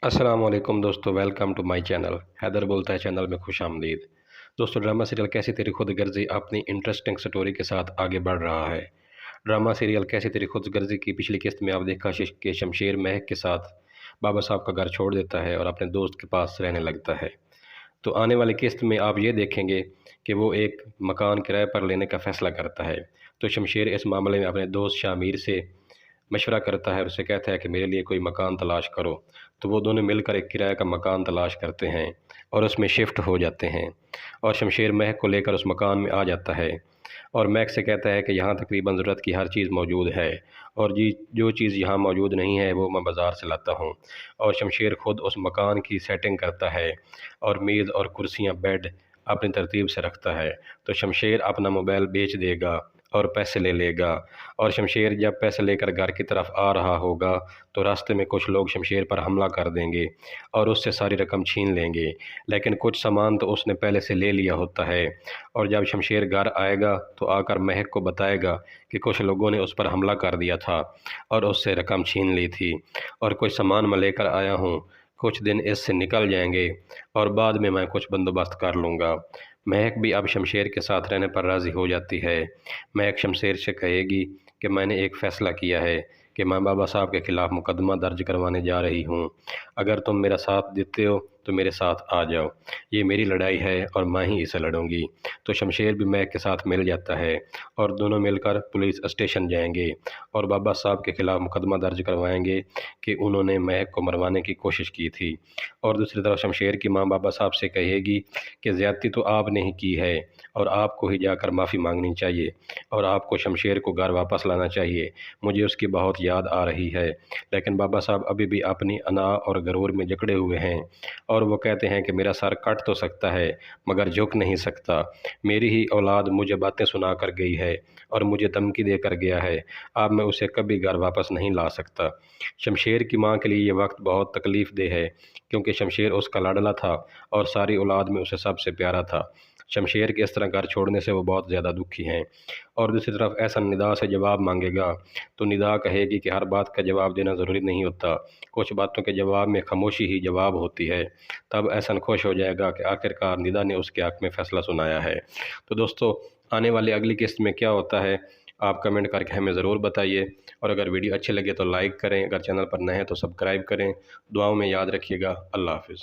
अस्सलाम वालेकुम दोस्तों, welcome to my channel. Haider बोलता है चैनल में खुश आमदीद। दोस्तों, ड्रामा सीरियल कैसी तेरी खुद गर्जी अपनी इंटरेस्टिंग स्टोरी के साथ आगे बढ़ रहा है। ड्रामा सीरियल कैसी तेरी खुद गर्जी की पिछली किस्त में आप देखा कि शमशेर महक के साथ बाबा साहब का घर छोड़ देता है और अपने दोस्त के पास रहने लगता है। तो आने वाली किस्त में आप ये देखेंगे कि वो एक मकान किराए पर लेने का फ़ैसला करता है। तो शमशेर इस मामले में अपने दोस्त शामिर से मशवरा करता है, उससे कहता है कि मेरे लिए कोई मकान तलाश करो। तो वो दोनों मिलकर एक किराए का मकान तलाश करते हैं और उसमें शिफ्ट हो जाते हैं और शमशेर महक को लेकर उस मकान में आ जाता है और महक से कहता है कि यहाँ तकरीबन ज़रूरत की हर चीज़ मौजूद है और जी जो चीज़ यहाँ मौजूद नहीं है वो मैं बाज़ार से लाता हूँ। और शमशेर खुद उस मकान की सेटिंग करता है और मेज़ और कुर्सियाँ बेड अपनी तरतीब से रखता है। तो शमशेर अपना मोबाइल बेच देगा और पैसे ले लेगा और शमशेर जब पैसे लेकर घर की तरफ आ रहा होगा तो रास्ते में कुछ लोग शमशेर पर हमला कर देंगे और उससे सारी रकम छीन लेंगे। लेकिन कुछ सामान तो उसने पहले से ले लिया होता है और जब शमशेर घर आएगा तो आकर महक को बताएगा कि कुछ लोगों ने उस पर हमला कर दिया था और उससे रकम छीन ली थी और कुछ सामान मैं लेकर आया हूँ, कुछ दिन इससे निकल जाएंगे और बाद में मैं कुछ बंदोबस्त कर लूँगा। महक भी अब शमशेर के साथ रहने पर राज़ी हो जाती है। महक शमशेर से कहेगी कि मैंने एक फ़ैसला किया है कि मैं बाबा साहब के ख़िलाफ़ मुकदमा दर्ज करवाने जा रही हूँ। अगर तुम मेरा साथ देते हो तो मेरे साथ आ जाओ। ये मेरी लड़ाई है और मैं ही इसे लड़ूंगी। तो शमशेर भी महक के साथ मिल जाता है और दोनों मिलकर पुलिस स्टेशन जाएंगे और बाबा साहब के ख़िलाफ़ मुकदमा दर्ज करवाएंगे कि उन्होंने महक को मरवाने की कोशिश की थी। और दूसरी तरफ शमशेर की माँ बाबा साहब से कहेगी कि ज़्यादती तो आपने ही की है और आपको ही जाकर माफ़ी मांगनी चाहिए और आपको शमशेर को घर वापस लाना चाहिए। मुझे उसकी बहुत याद आ रही है। लेकिन बाबा साहब अभी भी अपनी अना और गरूर में जकड़े हुए हैं और वो कहते हैं कि मेरा सर कट तो सकता है मगर झुक नहीं सकता। मेरी ही औलाद मुझे बातें सुना कर गई है और मुझे धमकी देकर गया है। अब मैं उसे कभी घर वापस नहीं ला सकता। शमशेर की माँ के लिए ये वक्त बहुत तकलीफ़ देह है क्योंकि शमशेर उसका लाडला था और सारी औलाद में उसे सबसे प्यारा था। शमशेर के इस तरह घर छोड़ने से वो बहुत ज़्यादा दुखी हैं। और दूसरी तरफ एहसन निदा से जवाब मांगेगा तो निदा कहेगी कि हर बात का जवाब देना ज़रूरी नहीं होता, कुछ बातों के जवाब में खामोशी ही जवाब होती है। तब एहसन खुश हो जाएगा कि आखिरकार निदा ने उसके हक़ में फ़ैसला सुनाया है। तो दोस्तों, आने वाली अगली किस्त में क्या होता है आप कमेंट करके हमें ज़रूर बताइए और अगर वीडियो अच्छी लगे तो लाइक करें, अगर चैनल पर नए हैं तो सब्सक्राइब करें। दुआओं में याद रखिएगा। अल्लाह हाफ़िज़।